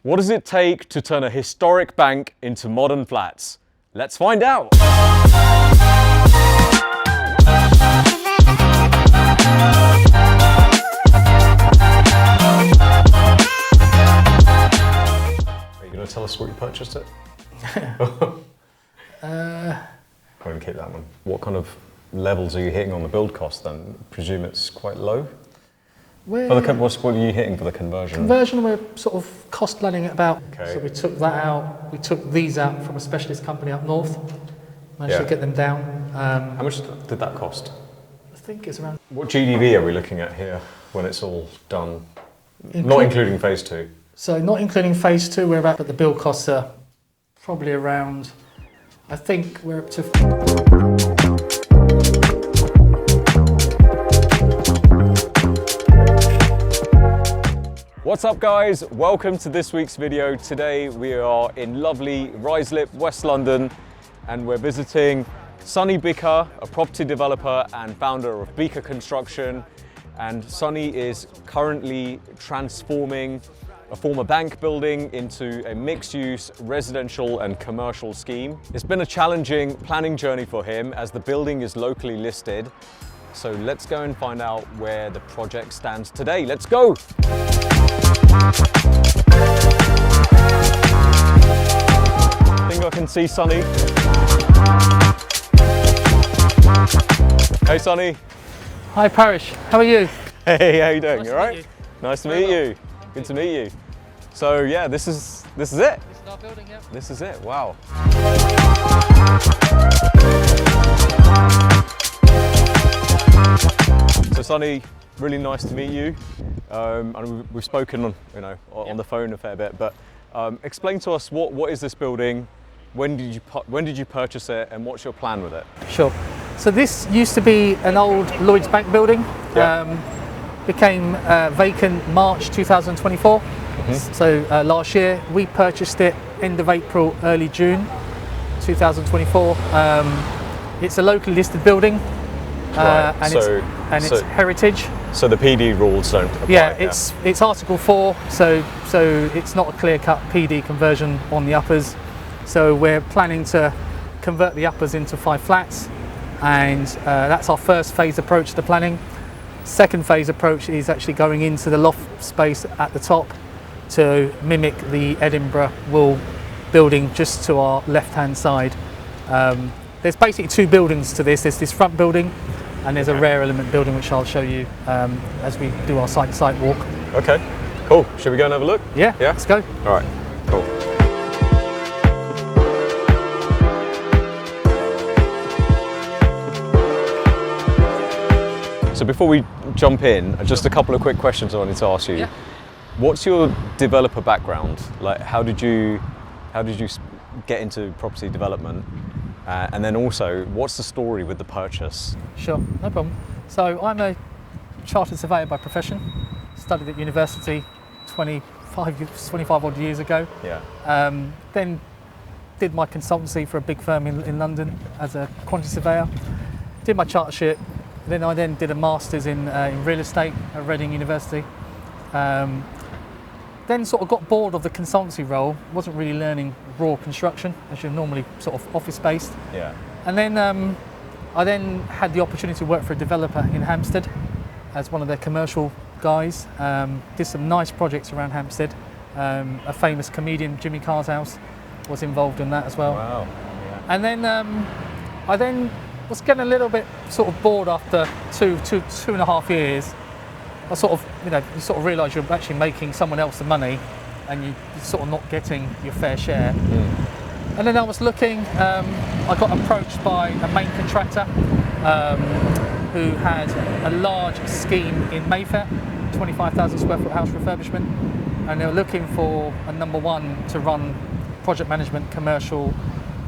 What does it take to turn a historic bank into modern flats? Let's find out. Are you going to tell us what you purchased it? I'm going to keep that one. What kind of levels are you hitting on the build cost then? Presume it's quite low? What are you hitting for the conversion? Conversion, we're sort of cost planning at about. Okay. So we took that out. We took these out from a specialist company up north. Managed to get them down. How much did that cost? I think it's around. What GDV are we looking at here when it's all done? Not including phase two. So not including phase two, we're about, but the build costs are probably around. I think we're up to. What's up guys, welcome to this week's video. Today we are in lovely Ruislip, West London, and we're visiting Sunny Bika, a property developer and founder of Bika Construction. And Sunny is currently transforming a former bank building into a mixed-use residential and commercial scheme. It's been a challenging planning journey for him as the building is locally listed. So let's go and find out where the project stands today. Let's go! I think I can see Sunny. Hey Sunny. Hi Parish, how are you? Hey, how you doing? You all right? You. Nice to meet you. Good to meet you. So yeah, this is it. This is our building, yeah. This is it. Wow. So Sunny, really nice to meet you. And we've spoken on the phone a fair bit, but explain to us what is this building, when did you purchase it, and what's your plan with it? Sure. So this used to be an old Lloyds Bank building. Became vacant March 2024. So last year we purchased it end of April, early June 2024 It's a locally listed building. Right. And it's heritage. So the PD rules don't apply. Yeah, it's Article 4, so it's not a clear-cut PD conversion on the uppers. So we're planning to convert the uppers into 5 flats, and that's our first phase approach to the planning. Second phase approach is actually going into the loft space at the top to mimic the Edinburgh Wool building just to our left-hand side. There's basically 2 buildings to this. There's this front building, and there's a rare element building which I'll show you as we do our site-to-site walk. Okay, cool. Should we go and have a look? Yeah, let's go. All right, cool. So before we jump in, just a couple of quick questions I wanted to ask you. Yeah. What's your developer background? Like, how did you get into property development? And then also, what's the story with the purchase? Sure, no problem. So I'm a chartered surveyor by profession, studied at university 25 odd years ago. Yeah. Then did my consultancy for a big firm in London as a quantity surveyor. Did my chartership. Then I did a master's in real estate at Reading University. Then sort of got bored of the consultancy role, wasn't really learning raw construction, as you're normally sort of office-based. Yeah. And then I then had the opportunity to work for a developer in Hampstead as one of their commercial guys. Did some nice projects around Hampstead. A famous comedian, Jimmy Carshouse, was involved in that as well. Wow. Yeah. And then I then was getting a little bit sort of bored after two and a half years. I sort of, you sort of realise you're actually making someone else the money, and you're sort of not getting your fair share. And then I was looking, I got approached by a main contractor who had a large scheme in Mayfair, 25,000 square foot house refurbishment, and they were looking for a number one to run project management, commercial,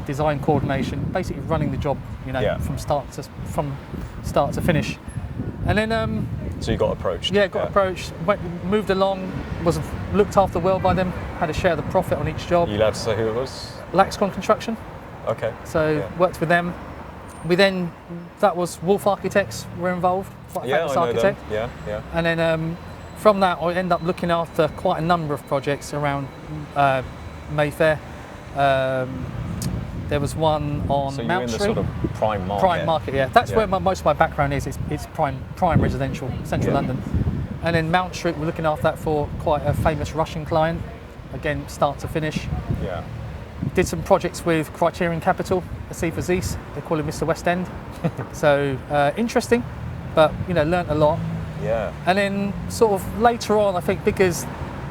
design coordination, basically running the job, from start to finish. And then so you got approached? Yeah, approached, moved along, was looked after well by them, had a share of the profit on each job. You allowed to say who it was? Bika Construction. Okay. So worked with them. That was Wolf Architects were involved, quite a famous architect. Yeah, yeah. And then from that, I ended up looking after quite a number of projects around Mayfair. There was one on So you're Mount in the Street. sort of prime market. Prime market, yeah. That's where most of my background is. It's prime residential, central London. And then Mount Street, we're looking after that for quite a famous Russian client. Again, start to finish. Yeah. Did some projects with Criterion Capital, a C for Zeus. They call him Mr. West End. So interesting, but learnt a lot. Yeah. And then sort of later on, I think because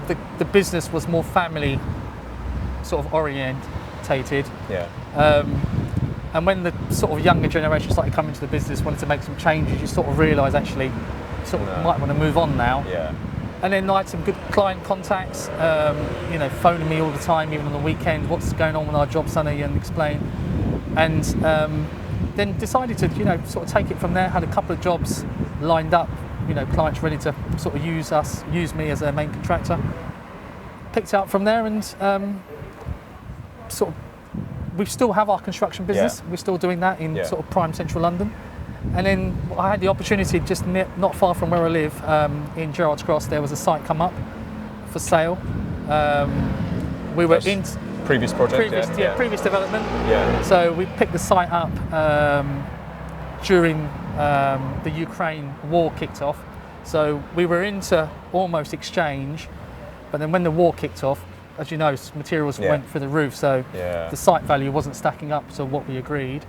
the business was more family sort of orientated. Yeah. And when the sort of younger generation started coming to the business, wanted to make some changes, you sort of realise actually might want to move on now. Yeah. And then I had some good client contacts, phoning me all the time, even on the weekend, what's going on with our job, Sunny, and explain. And then decided to, sort of take it from there. Had a couple of jobs lined up, clients ready to sort of use me as their main contractor. Picked it up from there, and we still have our construction business. Yeah. We're still doing that in Yeah. sort of prime central London. And then I had the opportunity just not far from where I live, in Gerrard's Cross, there was a site come up for sale. We were in Previous project? previous development. Yeah. So we picked the site up during the Ukraine war kicked off. So we were into almost exchange, but then when the war kicked off, as you know, materials went through the roof, so the site value wasn't stacking up to what we agreed.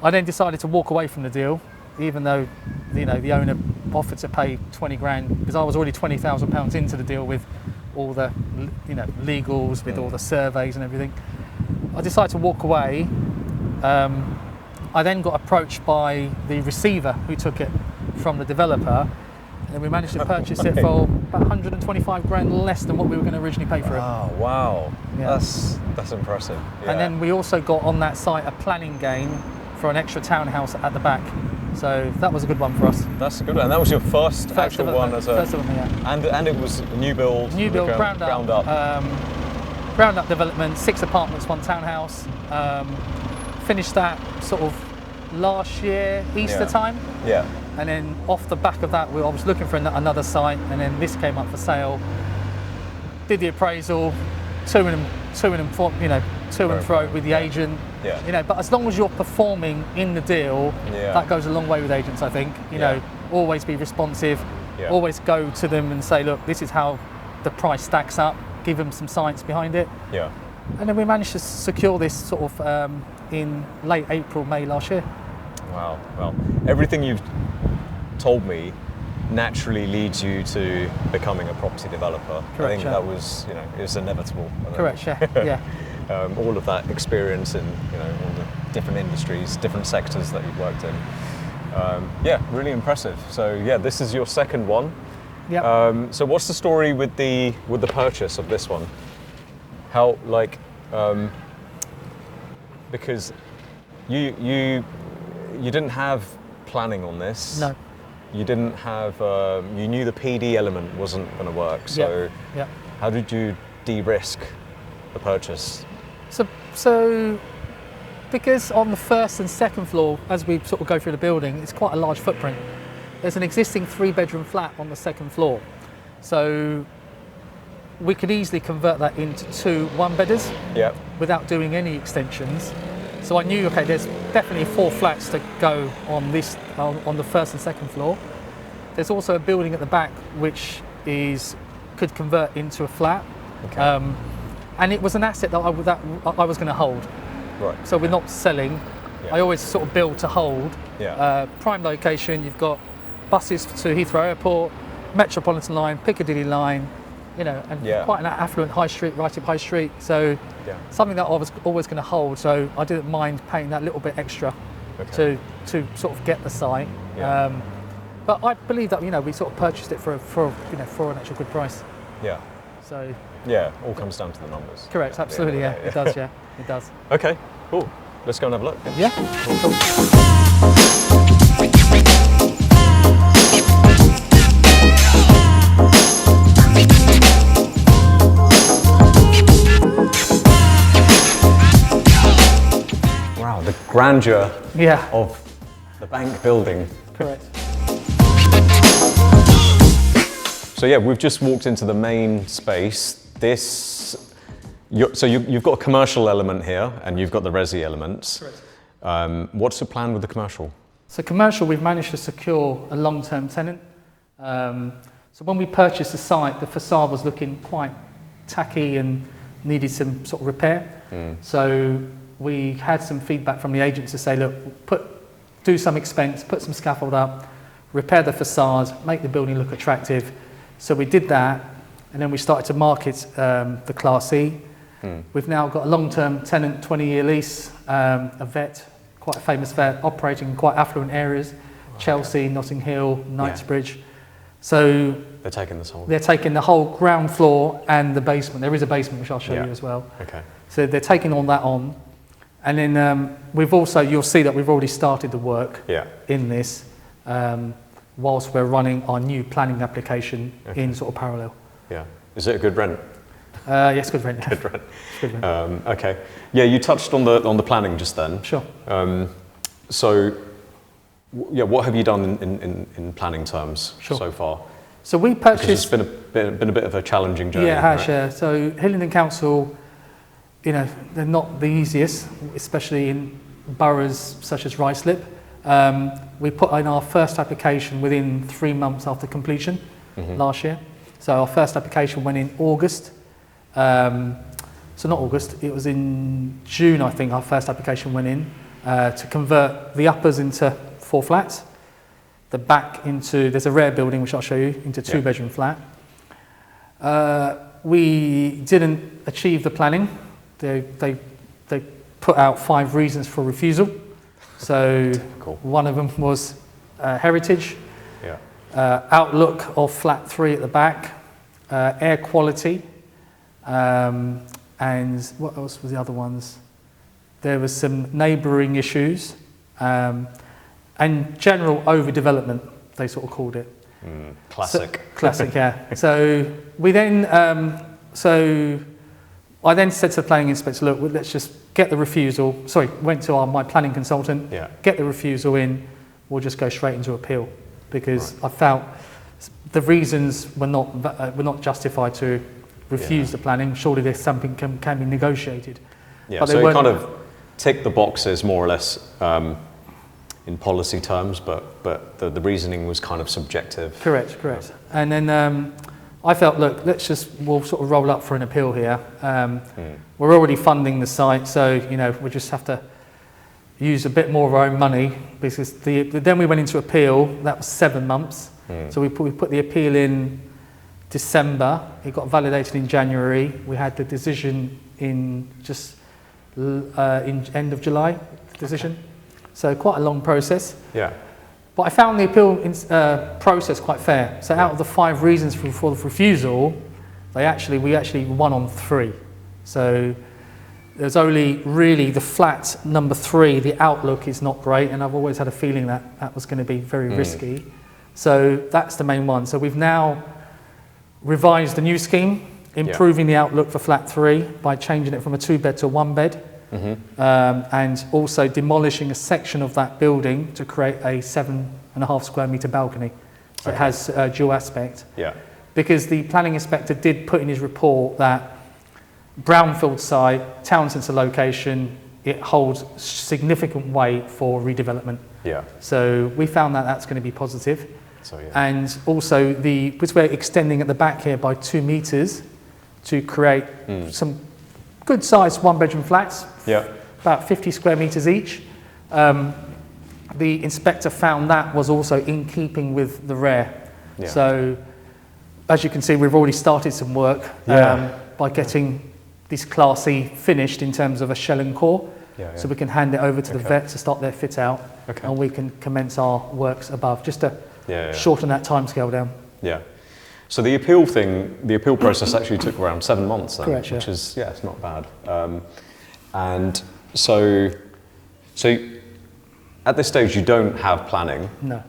I then decided to walk away from the deal, even though the owner offered to pay 20 grand, because I was already £20,000 into the deal with all the legals, with all the surveys and everything. I decided to walk away. I then got approached by the receiver who took it from the developer, and we managed to purchase it for about 125 grand less than what we were going to originally pay for it. Oh wow, Yeah. that's impressive. Yeah. And then we also got on that site a planning gain for an extra townhouse at the back. So that was a good one for us. That's a good one. And that was your first actual one as a... First one, yeah. And it was a new build? New build, ground up. Ground up development, 6 apartments, 1 townhouse. Finished that sort of last year, Easter time. Yeah. And then off the back of that, I was looking for another site, and then this came up for sale. Did the appraisal, to and fro with the agent. Yeah. But as long as you're performing in the deal, that goes a long way with agents, I think. Always be responsive, always go to them and say, look, this is how the price stacks up, give them some science behind it. Yeah. And then we managed to secure this sort of in late April, May last year. Wow. Well, everything you've told me naturally leads you to becoming a property developer. Correct, I think that was, it's inevitable. Correct, yeah. All of that experience in, all the different industries, different sectors that you've worked in. Really impressive. So yeah, this is your second one. Yeah. So what's the story with the purchase of this one? How because you didn't have planning on this. No. You didn't have. You knew the PD element wasn't going to work. So how did you de-risk the purchase? So because on the first and second floor, as we sort of go through the building, it's quite a large footprint. There's an existing 3-bedroom flat on the second floor, so we could easily convert that into 2 one-bedders without doing any extensions. So I knew, okay, there's definitely 4 flats to go on this on the first and second floor. There's also a building at the back which could convert into a flat, and it was an asset that I was going to hold. Right. So we're not selling. I always sort of build to hold. Prime location. You've got buses to Heathrow Airport, Metropolitan Line, Piccadilly Line. And quite an affluent high street, right up High Street. So something that I was always going to hold. So I didn't mind paying that little bit extra to sort of get the site. But I believe that we sort of purchased it for an actual good price. Yeah. So. Yeah, all comes down to the numbers. Correct. Absolutely. Yeah. It does. Yeah. It does. Okay. Cool. Let's go and have a look. Yeah. Cool. Wow, the grandeur Yeah. of the bank building. Correct. So yeah, we've just walked into the main space. You've got a commercial element here, and you've got the resi elements. Correct. What's the plan with the commercial? So commercial, we've managed to secure a long-term tenant. So when we purchased the site, the facade was looking quite tacky and needed some sort of repair. So we had some feedback from the agent to say, look, do some expense, put some scaffold up, repair the facade, make the building look attractive. So we did that, and then we started to market the Class E. We've now got a long-term tenant, 20-year lease, a vet, quite a famous vet, operating in quite affluent areas, Chelsea, Notting Hill, Knightsbridge. So they're taking this whole. They're taking the whole ground floor and the basement. There is a basement which I'll show you as well. Okay. So they're taking all that on, and then we've also, you'll see that we've already started the work in this, whilst we're running our new planning application in sort of parallel. Yeah. Is it a good rent? Yes, good rent. Good rent. Good rent. Okay. Yeah, you touched on the planning just then. Sure. What have you done in planning terms so far? So we purchased. Because it's been a bit of a challenging journey. Yeah, it has. Yeah. So Hillingdon Council, they're not the easiest, especially in boroughs such as Ruislip. We put in our first application within 3 months after completion last year. So our first application went in August. So not August, it was in June, I think, our first application went in to convert the uppers into 4 flats, the back into, there's a rare building which I'll show you, into 2-bedroom flat. We didn't achieve the planning. They put out 5 reasons for refusal. So one of them was heritage, outlook of flat 3 at the back, air quality, and what else was the other ones? There was some neighbouring issues, and general overdevelopment, they sort of called it. Classic. So, classic, yeah. So we then, I then said to the planning inspector, look, let's just get the refusal. Sorry, went to my planning consultant, get the refusal in, we'll just go straight into appeal, because I felt the reasons were not justified to refuse the planning. Surely there's something can be negotiated. Yeah, but so it kind of ticked the boxes more or less in policy terms, but the reasoning was kind of subjective. Correct. And then I felt, look, we'll sort of roll up for an appeal here. We're already funding the site, so we just have to use a bit more of our own money, because then we went into appeal. That was 7 months. So we put the appeal in December. It got validated in January. We had the decision in end of July. Decision. So quite a long process. Yeah. But I found the appeal process quite fair. So out of the 5 reasons for the refusal, we actually won on 3. So there's only really the flat number 3. The outlook is not great, and I've always had a feeling that was going to be very risky. So that's the main one. So we've now revised the new scheme, improving the outlook for flat 3 by changing it from a 2-bed to a 1-bed. And also demolishing a section of that building to create a 7.5 square metre balcony. So it has a dual aspect. Yeah. Because the planning inspector did put in his report that brownfield site, town centre location, it holds significant weight for redevelopment. Yeah. So we found that that's going to be positive. So, and also because we're extending at the back here by 2 metres to create some good sized 1-bedroom flats, about 50 square metres each. The inspector found that was also in keeping with the rare. Yeah. So as you can see, we've already started some work by getting this Class E finished in terms of a shell and core. So we can hand it over to the vet to start their fit out, and we can commence our works above, just to shorten that timescale down. Yeah. So the appeal process actually took around 7 months then, correct, which is, it's not bad. And so at this stage you don't have planning. No.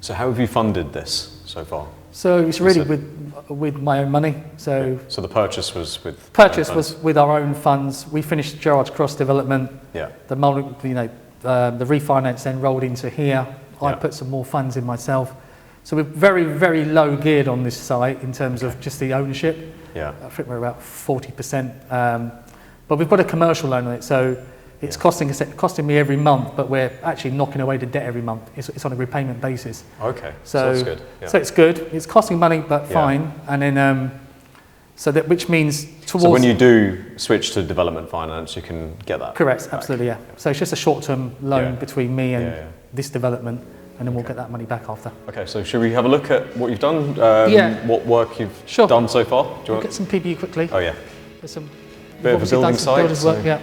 So how have you funded this so far? So it's really with my own money. So the purchase was with was with our own funds. We finished Gerrard's Cross development. Yeah. The refinance then rolled into here. I put some more funds in myself. So we're very, very low geared on this site in terms of just the ownership. Yeah. I think we're about 40%. But we've got a commercial loan on it, so it's costing me every month, but we're actually knocking away the debt every month. It's on a repayment basis. Okay, so that's good. Yeah. So it's good. It's costing money, but fine. And then, which means towards... So when you do switch to development finance, you can get that. Correct, back. absolutely, yeah. So it's just a short-term loan between me and this development, and then we'll get that money back after. Okay, so should we have a look at what you've done? What work you've done so far? Do you want... Get some PPE quickly. Oh yeah. There's some bit of a building site. Builders work, yeah.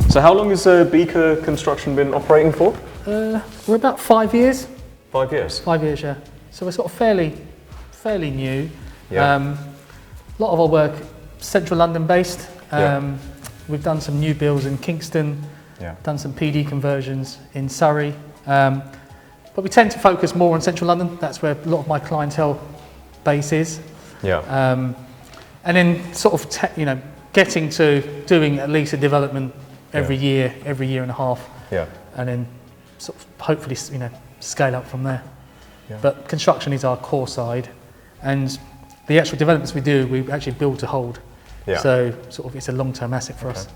So how long has Bika Construction been operating for? We're about 5 years. 5 years? 5 years, yeah. So we're sort of fairly new. Yeah. A lot of our work central London based. We've done some new builds in Kingston, done some PD conversions in Surrey. But we tend to focus more on central London. That's where a lot of my clientele base is. Yeah. And then sort of, getting to doing at least a development every year and a half. Yeah. And then sort of hopefully, scale up from there. Yeah. But construction is our core side, and the actual developments we do, we actually build to hold. Yeah. So sort of it's a long-term asset for us.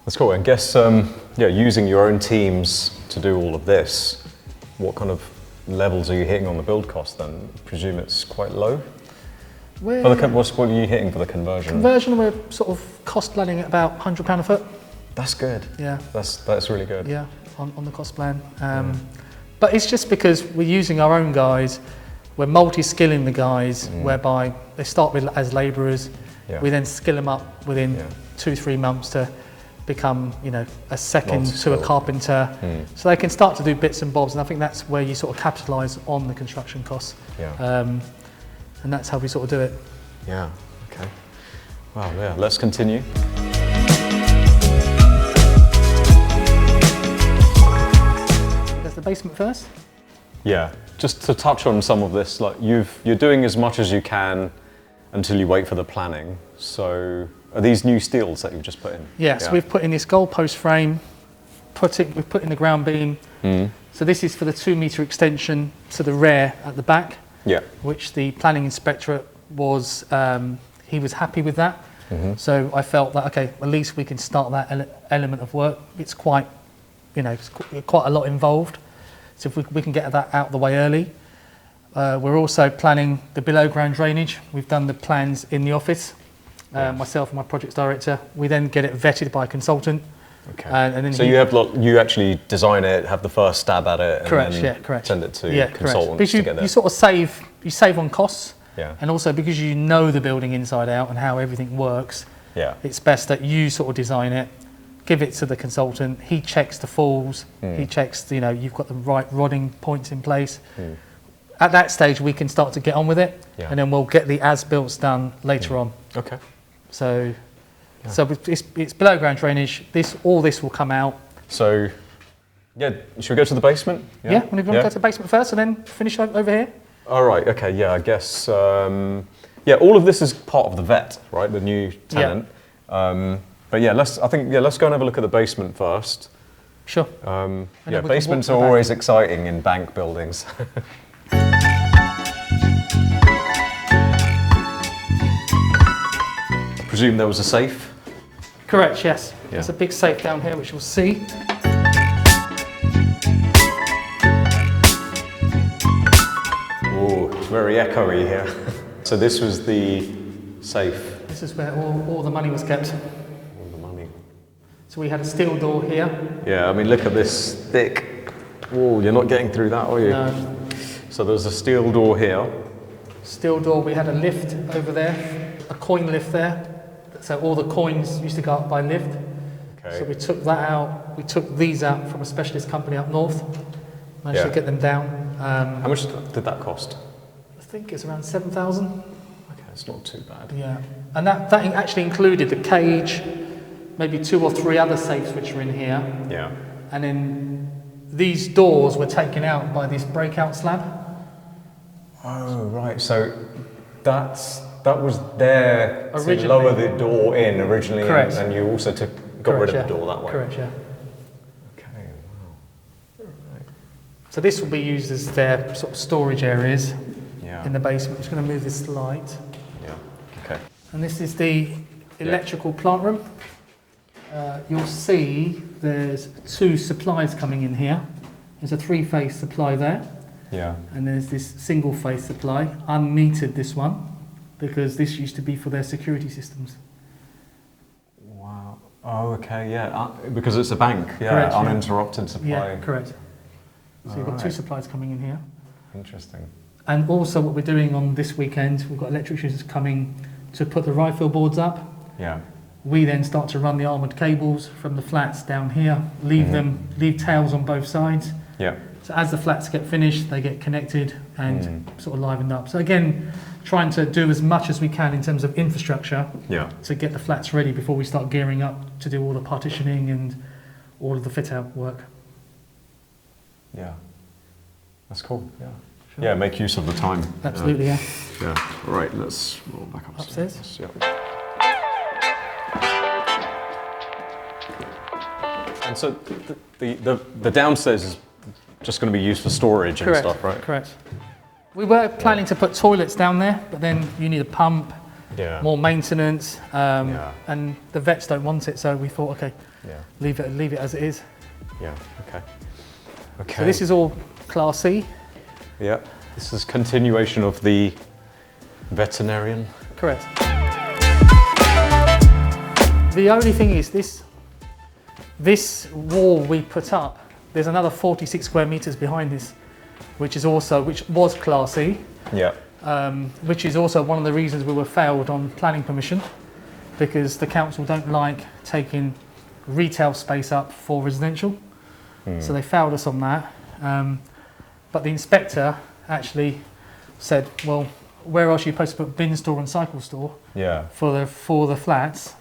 That's cool. And guess, using your own teams to do all of this, what kind of levels are you hitting on the build cost then? I presume it's quite low? What are you hitting for the conversion? Conversion, we're sort of cost planning at about £100 a foot. That's good. Yeah. That's really good. Yeah, on the cost plan. But it's just because we're using our own guys, we're multi-skilling the guys, whereby they start with as labourers, we then skill them up within 2-3 months to become, a second to a carpenter, so they can start to do bits and bobs, and I think that's where you sort of capitalise on the construction costs. And that's how we sort of do it. Yeah, okay. Wow, yeah, let's continue. There's the basement first. Yeah, just to touch on some of this, like you're doing as much as you can until you wait for the planning. So are these new steels that you've just put in? Yeah, so we've put in this gold post frame, we've put in the ground beam. So this is for the 2-metre extension to the rear at the back. Yeah. Which the planning inspectorate was, he was happy with that. So I felt that, okay, at least we can start that element of work. It's quite, it's quite a lot involved. So if we can get that out of the way early. We're also planning the below ground drainage. We've done the plans in the office, myself and my projects director. We then get it vetted by a consultant. Okay. And then so you actually design it, have the first stab at it, and then send it to consultants because to get you sort of save on costs, Yeah. And also because you know the building inside out and how everything works, yeah. It's best that you sort of design it, give it to the consultant, he checks the falls, he checks, you know, you've got the right rodding points in place. At that stage, we can start to get on with it, and then we'll get the as-builts done later on. Okay. So, so it's below ground drainage. All this will come out. So, yeah, should we go to the basement? Yeah, we want to go to the basement first and then finish over here. All right. Okay. Yeah. I guess. Yeah. All of this is part of the vet, right? The new tenant. But yeah, let's go and have a look at the basement first. Sure. Yeah, basements are always exciting in bank buildings. I presume there was a safe? Correct, yes. Yeah. There's a big safe down here, which you'll see. Oh, it's very echoey here. So this was the safe? This is where all the money was kept. All the money. So we had a steel door here. Yeah, I mean, look at this thick. Oh, you're not getting through that, are you? No. So there's a steel door here. Steel door, we had a lift over there, a coin lift there. So all the coins used to go up by lift. Okay. So we took that out. We took these out from a specialist company up north. Managed to get them down. How much did that cost? I think it's around 7,000. Okay, it's not too bad. Yeah, and that actually included the cage, maybe 2 or 3 other safes which are in here. Yeah. And then these doors were taken out by this breakout slab. Oh, right. So that's that was there to Originally. lower the door in originally, Correct. and you also got rid of the door that way. Correct, yeah. Okay, wow. Right. So this will be used as their sort of storage areas Yeah. in the basement. I'm just going to move this light. Yeah. Okay. And this is the electrical plant room. You'll see there's 2 supplies coming in here. There's a 3-phase supply there, Yeah. and there's this single-phase supply, unmetered this one, because this used to be for their security systems. Wow. Oh, okay. Yeah. Because it's a bank. Yeah. Correct, yeah. Uninterrupted supply. Yeah, correct. So you've got 2 Alright. supplies coming in here. Interesting. And also what we're doing on this weekend, we've got electricians coming to put the refill boards up. Yeah. We then start to run the armoured cables from the flats down here, leave tails on both sides. Yeah. So as the flats get finished, they get connected and sort of livened up. So again, trying to do as much as we can in terms of infrastructure Yeah. to get the flats ready before we start gearing up to do all the partitioning and all of the fit-out work. Yeah. That's cool. Yeah. Sure. Yeah. Make use of the time. Absolutely, yeah. Yeah. All right. Let's roll back upstairs. Upstairs? Yeah. And so the downstairs is just going to be used for storage and Correct, stuff, right? correct. We were planning to put toilets down there, but then you need a pump, Yeah. more maintenance, Yeah. and the vets don't want it, so we thought, okay, Yeah. leave it as it is. Yeah. Okay. Okay. So this is all Class C. Yeah. This is continuation of the veterinarian. Correct. The only thing is this wall we put up, there's another 46 square meters behind this, which was Class C, Yeah. which is also one of the reasons we were failed on planning permission, because the council don't like taking retail space up for residential. So they failed us on that. But the inspector actually said, well, where else are you supposed to put bin store and cycle store Yeah. for the flats?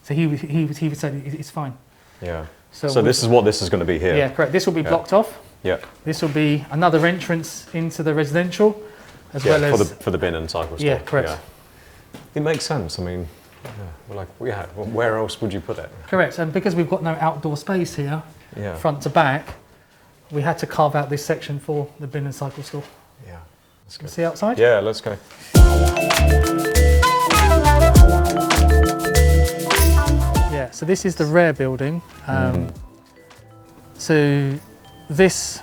So he would say it's fine. Yeah. So So this is what this is going to be here. Yeah, correct. This will be blocked off. Yeah. This will be another entrance into the residential, as Yeah, well as for the bin and cycle store. Yeah, correct. It makes sense. I mean, where else would you put it? correct. And because we've got no outdoor space here, Yeah. front to back, we had to carve out this section for the bin and cycle store. Yeah. Let's go. See outside? Yeah, let's go. Yeah. So this is the rear building. So this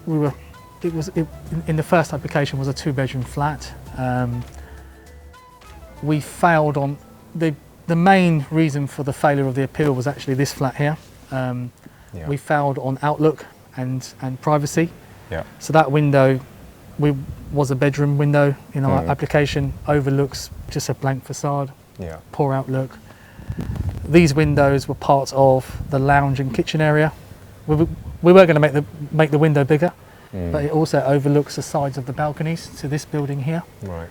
in the first application was a 2-bedroom flat. We failed on the main reason for the failure of the appeal was actually this flat here. Yeah. We failed on outlook and privacy. Yeah. So that window was a bedroom window in our application, overlooks just a blank facade, Yeah. poor outlook. These windows were part of the lounge and kitchen area. We were going to make the window bigger, but it also overlooks the sides of the balconies to this building here. Right.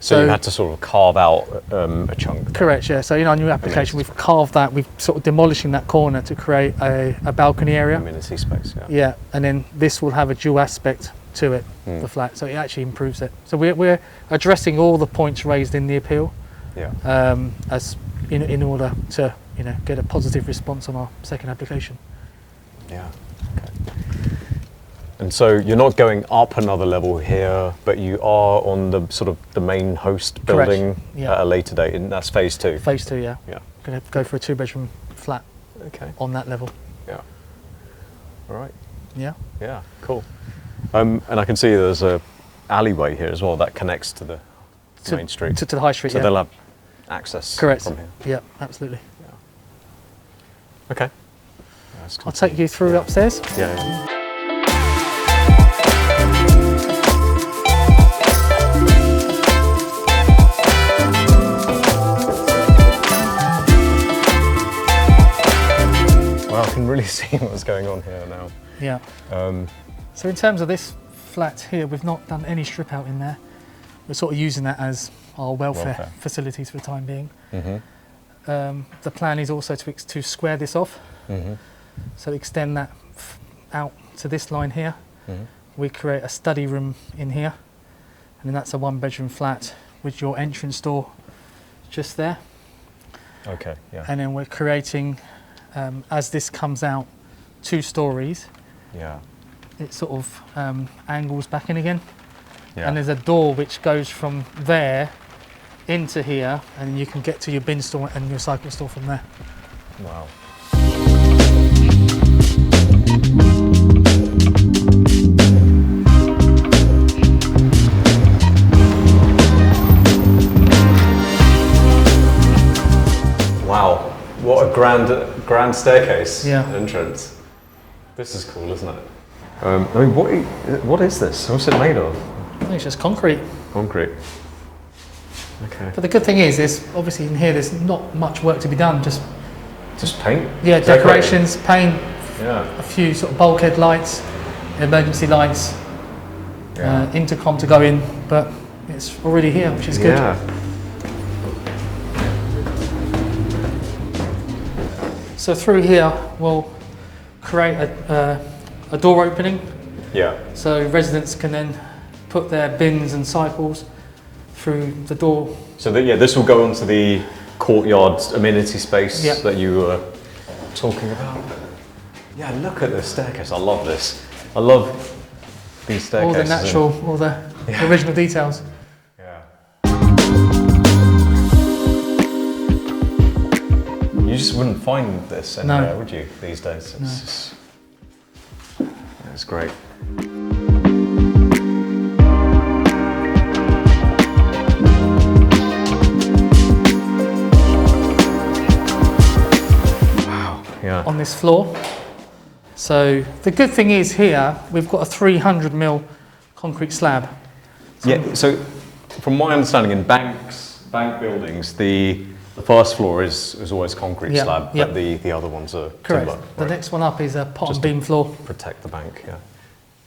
So you had to sort of carve out a chunk. Correct, yeah. So in our new application, we've carved that, we've sort of demolishing that corner to create a balcony area. Amenity space. Yeah. Yeah, and then this will have a dual aspect to it, the flat, so it actually improves it. So we're addressing all the points raised in the appeal, Yeah. as in order to get a positive response on our second application. Yeah. Okay. And so you're not going up another level here, but you are on the sort of the main host Correct. building Yeah. at a later date, and that's phase 2. Phase 2, yeah. Yeah. Going to go for a 2-bedroom flat Okay. on that level. Yeah. All right. Yeah. Yeah. Cool. And I can see there's a alleyway here as well that connects to the main street. To the high street. So Yeah. they'll have access Correct. from here. Yeah, absolutely. Okay. Yeah, that's I'll take you through upstairs. Yeah. Yeah. Well, I can really see what's going on here now. Yeah. So in terms of this flat here, we've not done any strip out in there. We're sort of using that as our welfare facilities for the time being. The plan is also to square this off, so extend that out to this line here. We create a study room in here, and then that's a 1-bedroom flat with your entrance door just there. Okay, yeah. And then we're creating, as this comes out 2 stories, Yeah. it sort of angles back in again. Yeah. And there's a door which goes from there into here, and you can get to your bin store and your recycling store from there. Wow. Wow, what a grand staircase entrance. This is cool, isn't it? I mean, what is this? What's it made of? I think it's just concrete. Concrete. Okay. But the good thing is, obviously in here there's not much work to be done. Just paint. Yeah, decorations, paint. Yeah. A few sort of bulkhead lights, emergency lights, intercom to go in, but it's already here, which is good. Yeah. So through here we'll create a door opening. Yeah. So residents can then put their bins and cycles through the door. So this will go onto the courtyard amenity space that you were talking about. Yeah, look at this staircase. I love this. I love these staircases. All the natural, all the original details. Yeah. You just wouldn't find this anywhere, would you, these days? It's great. On this floor. So the good thing is here we've got a 300mm concrete slab. So from my understanding, in bank buildings, the first floor is always concrete slab, but the other ones are correct. timber. The next one up is a pot and beam floor. Protect the bank, yeah.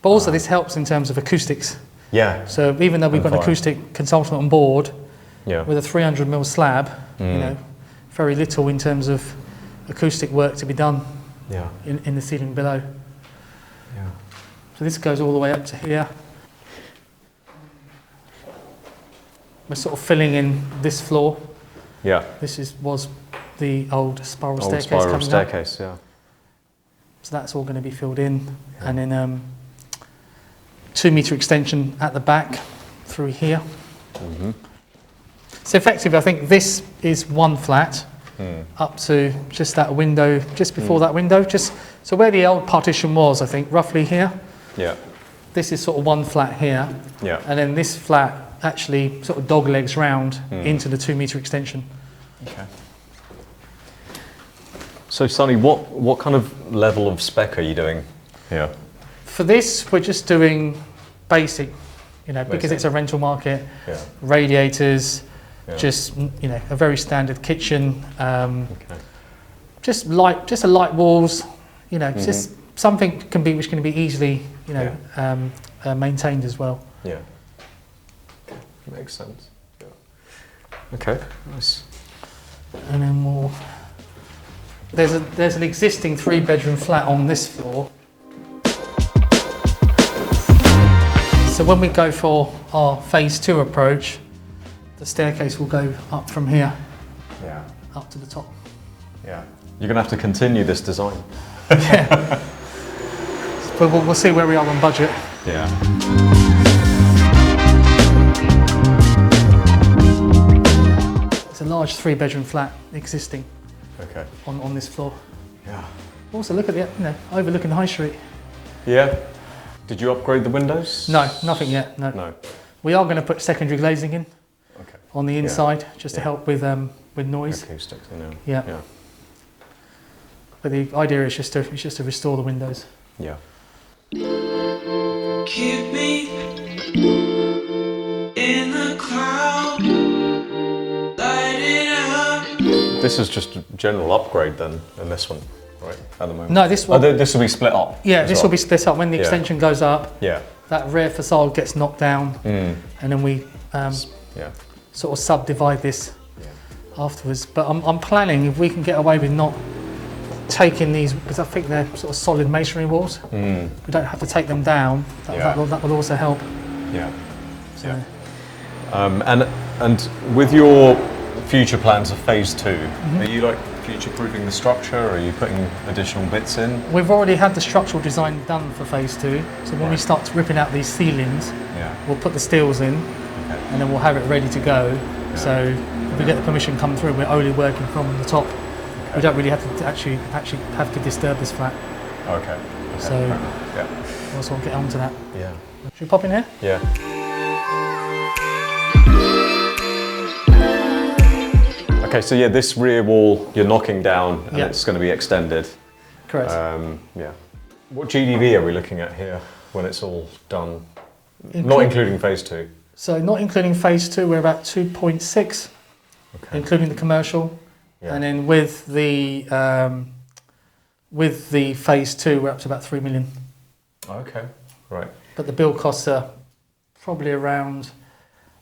But also this helps in terms of acoustics. Yeah. So even though we've got an acoustic consultant on board, with a 300mm slab, you know, very little in terms of acoustic work to be done in the ceiling below. Yeah. So this goes all the way up to here. We're sort of filling in this floor. Yeah. This was the old spiral staircase. Spiral staircase, yeah. So that's all going to be filled in, and then 2-metre extension at the back through here. Mm-hmm. So effectively, I think this is one flat. Up to just that window, just before that window, so where the old partition was, I think roughly here. Yeah. This is sort of one flat here. Yeah. And then this flat actually sort of dog legs round into the 2-metre extension. Okay. So Sunny, what kind of level of spec are you doing here? For this, we're just doing basic, because it's a rental market. Yeah. Radiators. Yeah. Just a very standard kitchen, just a light walls, just something which can be easily maintained as well. Yeah, makes sense. Yeah. Okay, nice. And then there's an existing 3-bedroom flat on this floor. So when we go for our phase 2 approach, the staircase will go up from here, up to the top. Yeah, you're going to have to continue this design. Yeah, but we'll see where we are on budget. Yeah. It's a large 3-bedroom flat existing. Okay. On this floor. Yeah. Also, look at the overlooking the high street. Yeah. Did you upgrade the windows? No, nothing yet. No. We are going to put secondary glazing in. On the inside, just to help with noise. Acoustics, yeah. But the idea is just to restore the windows. Yeah. Keep me in the cloud, light it up. This is just a general upgrade then, in this one, right? At the moment. No, this one. This will be split up. Yeah, this will be split up when the extension goes up. Yeah. That rear facade gets knocked down, and then we sort of subdivide this afterwards. But I'm planning, if we can get away with not taking these, because I think they're sort of solid masonry walls. We don't have to take them down. That will also help. Yeah. So. Yeah. And And with your future plans of phase 2, are you like future-proofing the structure, or are you putting additional bits in? We've already had the structural design done for phase 2, so when we start ripping out these ceilings, we'll put the steels in, and then we'll have it ready to go. So if we get the permission come through, we're only working from the top. We don't really have to actually have to disturb this flat. Okay. So we'll sort of get on to that. Yeah. Should we pop in here? Yeah. Okay, so yeah, this rear wall you're knocking down and it's going to be extended. Correct. Yeah. What GDV are we looking at here when it's all done? Not including phase 2. So not including phase 2, we're about 2.6, including the commercial. Yeah. And then with the phase 2, we're up to about 3 million. Okay, right. But the build costs are probably around,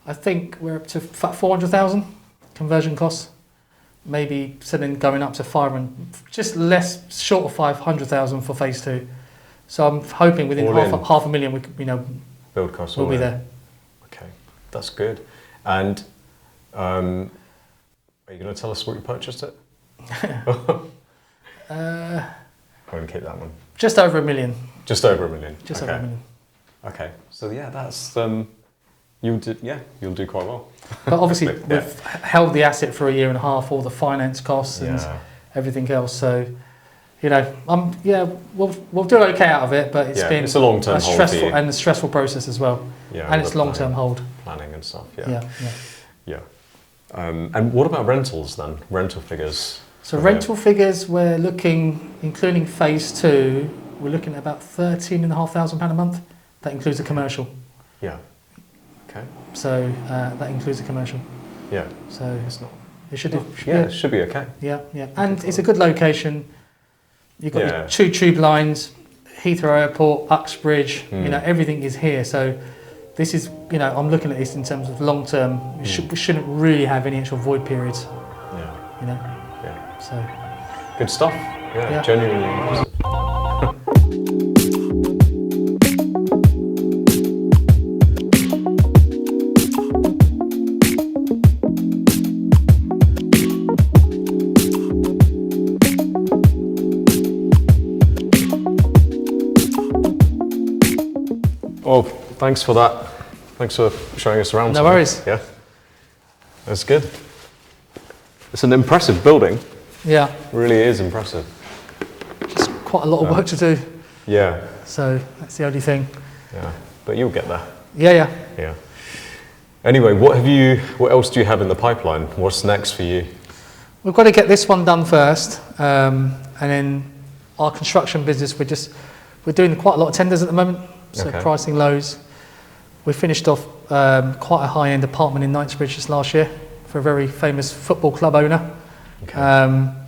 I think we're up to 400,000 conversion costs. Maybe then going up to 500, just less short of 500,000 for phase 2. So I'm hoping within half a million, we build costs will be there. Okay, that's good. And are you going to tell us what you purchased it? Go and keep that one. Just over $1 million. Just over $1 million. Just over $1 million. Okay, so yeah, that's you'll do quite well. But obviously, we've held the asset for 1.5 years, all the finance costs and everything else. So, we'll do okay out of it. But it's a long-term stressful and a stressful process as well. Yeah, and it's long-term hold. Planning and stuff. Yeah. And what about rentals then? Rental figures. So rental figures, we're looking, including phase 2, we're looking at about £13,500 a month. That includes a commercial. Yeah. Okay. So that includes a commercial. Yeah. So it's not. It should. It should be okay. Yeah. And it's a good location. You've got your 2 tube lines, Heathrow Airport, Uxbridge. Everything is here. So this is, I'm looking at this in terms of long term. We shouldn't really have any actual void periods. Yeah. Yeah. So good stuff. Yeah. Genuinely impressive. Well, thanks for that. Thanks for showing us around. No worries. Yeah, that's good. It's an impressive building. Yeah. It really is impressive. Just quite a lot of work to do. Yeah. So that's the only thing. Yeah, but you'll get there. Yeah. Anyway, what else do you have in the pipeline? What's next for you? We've got to get this one done first, and then our construction business. We're doing quite a lot of tenders at the moment. So pricing lows. We finished off quite a high-end apartment in Knightsbridge just last year for a very famous football club owner. Okay. Are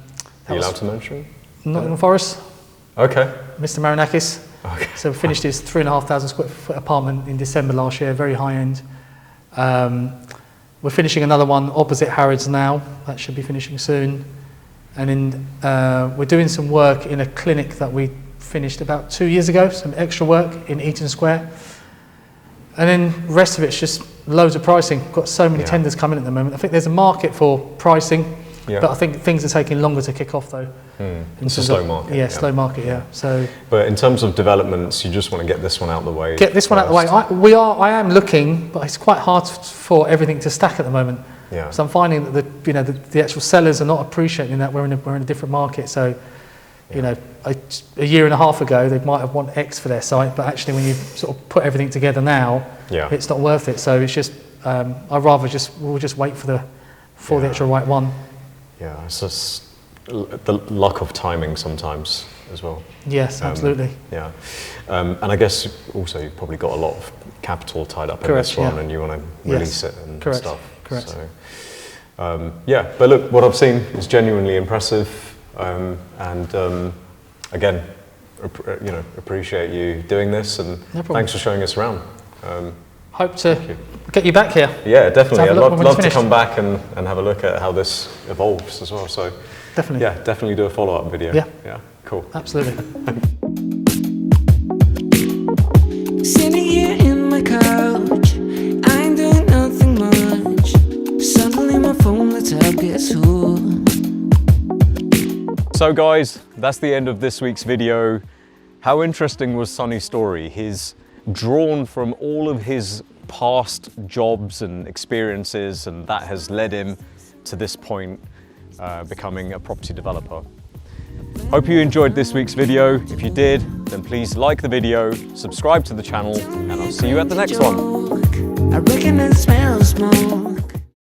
you allowed to mention? Nottingham Forest. Okay. Mr. Marinakis. Okay. So we finished his 3,500 square foot apartment in December last year, very high-end. We're finishing another one opposite Harrods now. That should be finishing soon. And then we're doing some work in a clinic that we finished about 2 years ago, some extra work in Eaton Square. And then the rest of it's just loads of pricing. We've got so many tenders coming at the moment. I think there's a market for pricing, but I think things are taking longer to kick off though. It's a slow market. Yeah, slow market, So, but in terms of developments, you just want to get this one out of the way. Get this one out of the way. I am looking, but it's quite hard for everything to stack at the moment. Yeah. So I'm finding that the actual sellers are not appreciating that we're in a different market. So, a year and a half ago, they might have wanted X for their site, but actually when you sort of put everything together now, it's not worth it. So it's just, I'd rather we'll just wait for the actual right one. Yeah, it's just the luck of timing sometimes as well. Yes, absolutely. Yeah, and I guess also you've probably got a lot of capital tied up in this one, and you want to release it and stuff. Correct. So, but look, what I've seen is genuinely impressive. Again, appreciate you doing this, and thanks for showing us around. Hope to get you back here. Yeah, definitely. I'd love to come back and have a look at how this evolves as well. So definitely. Yeah, definitely do a follow-up video. Yeah, cool. Absolutely. Sitting here in my couch, I ain't doing nothing much. So guys, that's the end of this week's video. How interesting was Sunny's story? He's drawn from all of his past jobs and experiences, and that has led him to this point, becoming a property developer. Hope you enjoyed this week's video. If you did, then please like the video, subscribe to the channel, and I'll see you at the next one. I reckon it smells smoke.